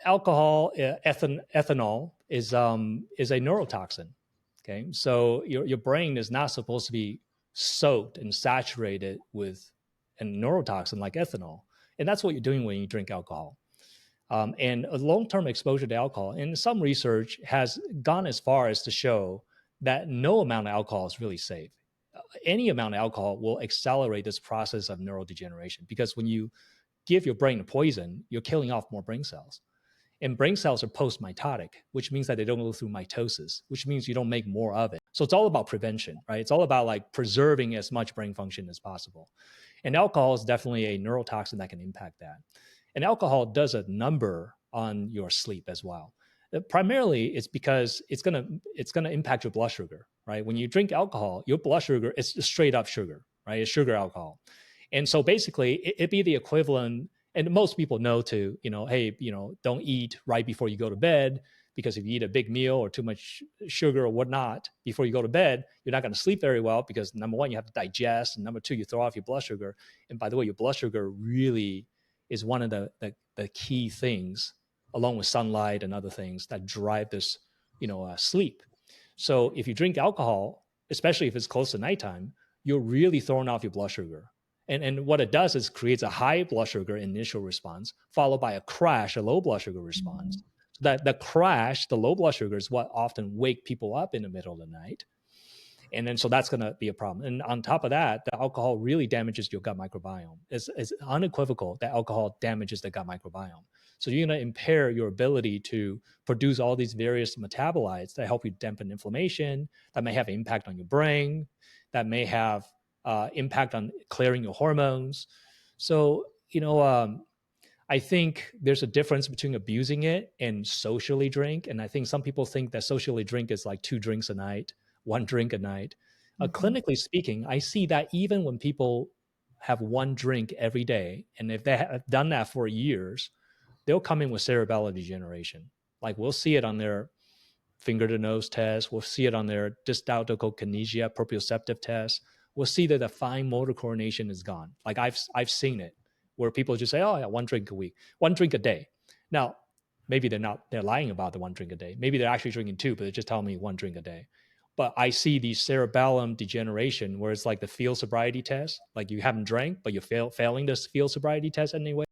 Alcohol, ethanol is a neurotoxin. Okay, so your brain is not supposed to be soaked and saturated with a neurotoxin like ethanol, and that's what you're doing when you drink alcohol. And a long-term exposure to alcohol, and some research has gone as far as to show that no amount of alcohol is really safe. Any amount of alcohol will accelerate this process of neurodegeneration because when you give your brain a poison, you're killing off more brain cells. And brain cells are post mitotic, which means that they don't go through mitosis, which means you don't make more of it. So it's all about prevention, right? It's all about like preserving as much brain function as possible. And alcohol is definitely a neurotoxin that can impact that. And alcohol does a number on your sleep as well. Primarily, it's because it's gonna impact your blood sugar, right? When you drink alcohol, your blood sugar is just straight up sugar, right? It's sugar alcohol, and so basically, it'd be the equivalent. And most people know to, hey, don't eat right before you go to bed because if you eat a big meal or too much sugar or whatnot before you go to bed, you're not going to sleep very well because number one, you have to digest, and number two, you throw off your blood sugar. And by the way, your blood sugar really is one of the key things, along with sunlight and other things that drive this, sleep. So if you drink alcohol, especially if it's close to nighttime, you're really throwing off your blood sugar. And what it does is creates a high blood sugar initial response, followed by a crash, a low blood sugar response. So that the crash, the low blood sugar is what often wake people up in the middle of the night. And then so that's going to be a problem. And on top of that, the alcohol really damages your gut microbiome. It's unequivocal that alcohol damages the gut microbiome. So you're going to impair your ability to produce all these various metabolites that help you dampen inflammation, that may have an impact on your brain, that may have impact on clearing your hormones. So, I think there's a difference between abusing it and socially drink. And I think some people think that socially drink is like 2 drinks a night, 1 drink a night. Mhm. Clinically speaking, I see that even when people have 1 drink every day, and if they have done that for years, they'll come in with cerebellar degeneration. Like we'll see it on their finger to nose test. We'll see it on their dystactical kinesia proprioceptive test. We'll see that the fine motor coordination is gone. Like I've seen it where people just say, "Oh, yeah, 1 drink a week, 1 drink a day." Now, maybe they're lying about the 1 drink a day. Maybe they're actually drinking two, but they're just telling me 1 drink a day. But I see the cerebellum degeneration where it's like the field sobriety test, like you haven't drank, but you're failing this field sobriety test anyway.